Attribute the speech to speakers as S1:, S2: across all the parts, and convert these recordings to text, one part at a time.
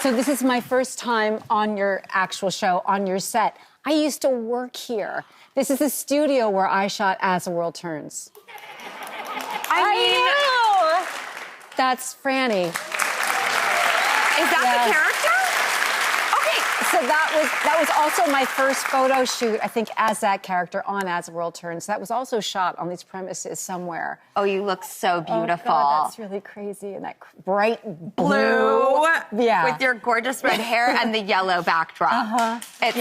S1: So this is my first time on your actual show, on your set. I used to work here. This is the studio where I shot As the World Turns.
S2: I
S1: know! That's Franny.
S2: Is that the character?
S1: So that was also my first photo shoot, I think, as that character on As the World Turns. That was also shot on these premises somewhere.
S2: Oh, you look so beautiful.
S1: Oh, God, that's really crazy. And that bright blue. Yeah.
S2: With your gorgeous red hair and the yellow backdrop. It's,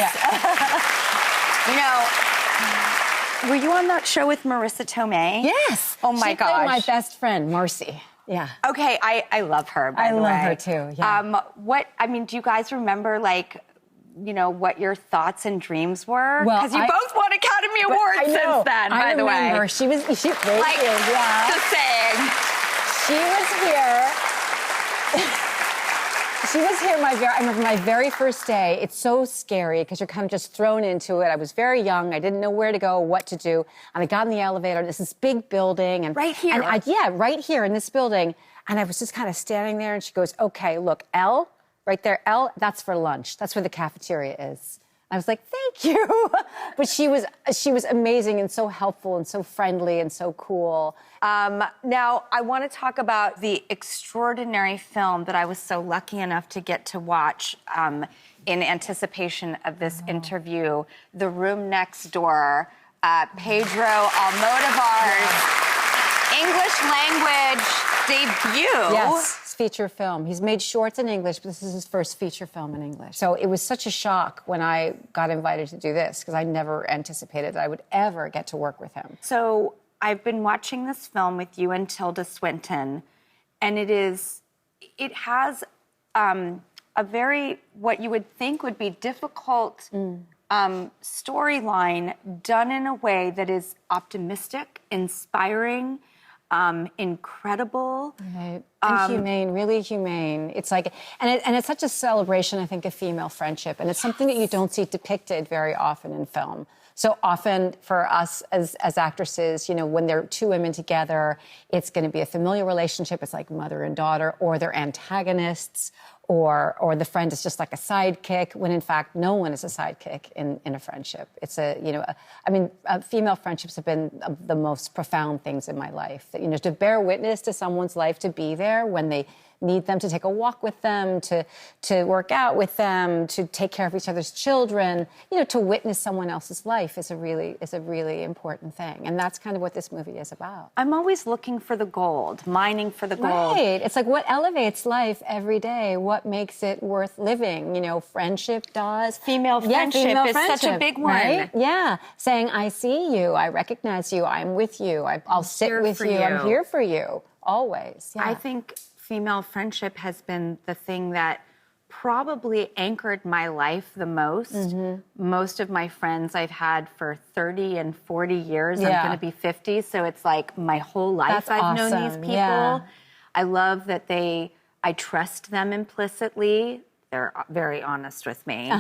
S2: were you on that show with Marissa Tomei?
S1: Yes.
S2: Oh, my gosh.
S1: She played my best friend, Marcy. Yeah.
S2: Okay, I love her, by the way.
S1: I love her, too, yeah.
S2: Do you guys remember, what your thoughts and dreams were?
S1: Well,
S2: because you both won Academy Awards since then, by the way.
S1: I remember. She was here.
S2: Just saying.
S1: She was here. She was here I remember my very first day. It's so scary because you're kind of just thrown into it. I was very young. I didn't know where to go, what to do. And I got in the elevator. This is big building. And
S2: right here?
S1: Right here in this building. And I was just kind of standing there. And she goes, okay, look, L, right there, L, that's for lunch. That's where the cafeteria is. I was like, thank you. But she was amazing and so helpful and so friendly and so cool.
S2: Now, I want to talk about the extraordinary film that I was so lucky enough to get to watch in anticipation of this interview, The Room Next Door, Pedro Almodovar's English language debut.
S1: Yes. Feature film. He's made shorts in English, but this is his first feature film in English. So it was such a shock when I got invited to do this because I never anticipated that I would ever get to work with him.
S2: So I've been watching this film with you and Tilda Swinton, and it has a very, what you would think would be difficult storyline done in a way that is optimistic, inspiring, incredible.
S1: Right. And humane, really humane. It's like, and it's such a celebration, I think, of female friendship. And it's something that you don't see depicted very often in film. So often for us as actresses, when there are two women together, it's going to be a familiar relationship. It's like mother and daughter, or they're antagonists, or the friend is just like a sidekick, when in fact no one is a sidekick in a friendship. It's female friendships have been the most profound things in my life. That, to bear witness to someone's life, to be there when they need them, to take a walk with them, to work out with them, to take care of each other's children, to witness someone else's life is a really important thing. And that's kind of what this movie is about.
S2: I'm always looking for the gold, mining for the gold.
S1: Right. It's like what elevates life every day, what makes it worth living. Friendship does.
S2: Female friendship is such a big one.
S1: Right? Yeah. Saying, I see you, I recognize you, I'm with you, I'll sit with you, I'm here for you, always. Yeah.
S2: I think female friendship has been the thing that probably anchored my life the most. Most of my friends I've had for 30 and 40 years. I'm going to be 50, so it's like my whole life I've known these people. Yeah. I love that I trust them implicitly. They're very honest with me.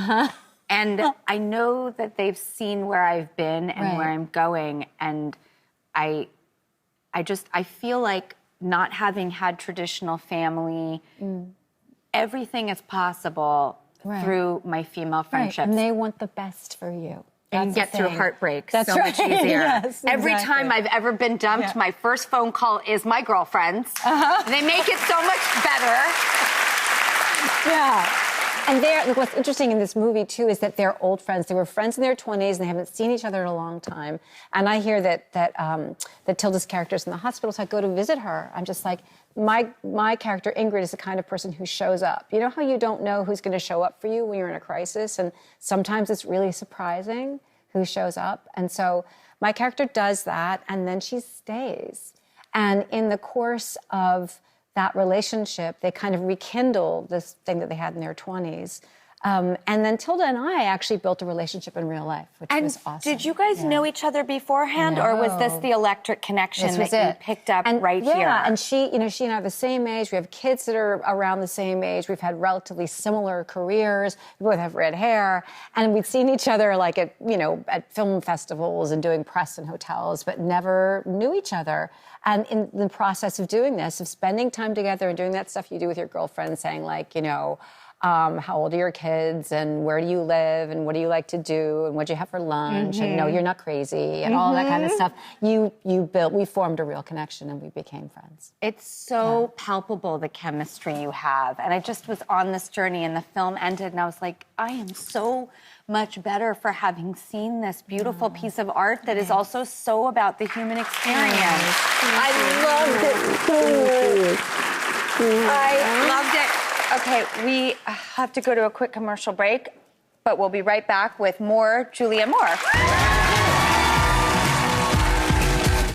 S2: And I know that they've seen where I've been and where I'm going, and I feel like not having had traditional family, everything is possible through my female friendships.
S1: Right. And they want the best for you.
S2: And get through heartbreak
S1: That's
S2: so much easier.
S1: Yes,
S2: Every time I've ever been dumped, my first phone call is my girlfriend's. They make it so much better.
S1: Yeah. And what's interesting in this movie, too, is that they're old friends. They were friends in their 20s, and they haven't seen each other in a long time. And I hear that Tilda's character's in the hospital, so I go to visit her. I'm just like, my character, Ingrid, is the kind of person who shows up. You know how you don't know who's going to show up for you when you're in a crisis? And sometimes it's really surprising who shows up. And so my character does that, and then she stays. And in the course of that relationship, they kind of rekindle this thing that they had in their 20s. And then Tilda and I actually built a relationship in real life, which was awesome.
S2: Did you guys know each other beforehand, or was this the electric connection that you picked up here?
S1: Yeah, and she and I are the same age. We have kids that are around the same age. We've had relatively similar careers. We both have red hair, and we'd seen each other like at film festivals and doing press in hotels, but never knew each other. And in the process of doing this, of spending time together and doing that stuff you do with your girlfriend, saying like, how old are your kids, and where do you live, and what do you like to do, and what do you have for lunch, and no, you're not crazy, and all that kind of stuff. We formed a real connection, and we became friends.
S2: It's so palpable, the chemistry you have. And I just was on this journey, and the film ended, and I was like, I am so much better for having seen this beautiful piece of art that is also so about the human experience. I loved it so much. I loved it. Okay, we have to go to a quick commercial break, but we'll be right back with more Julianne Moore.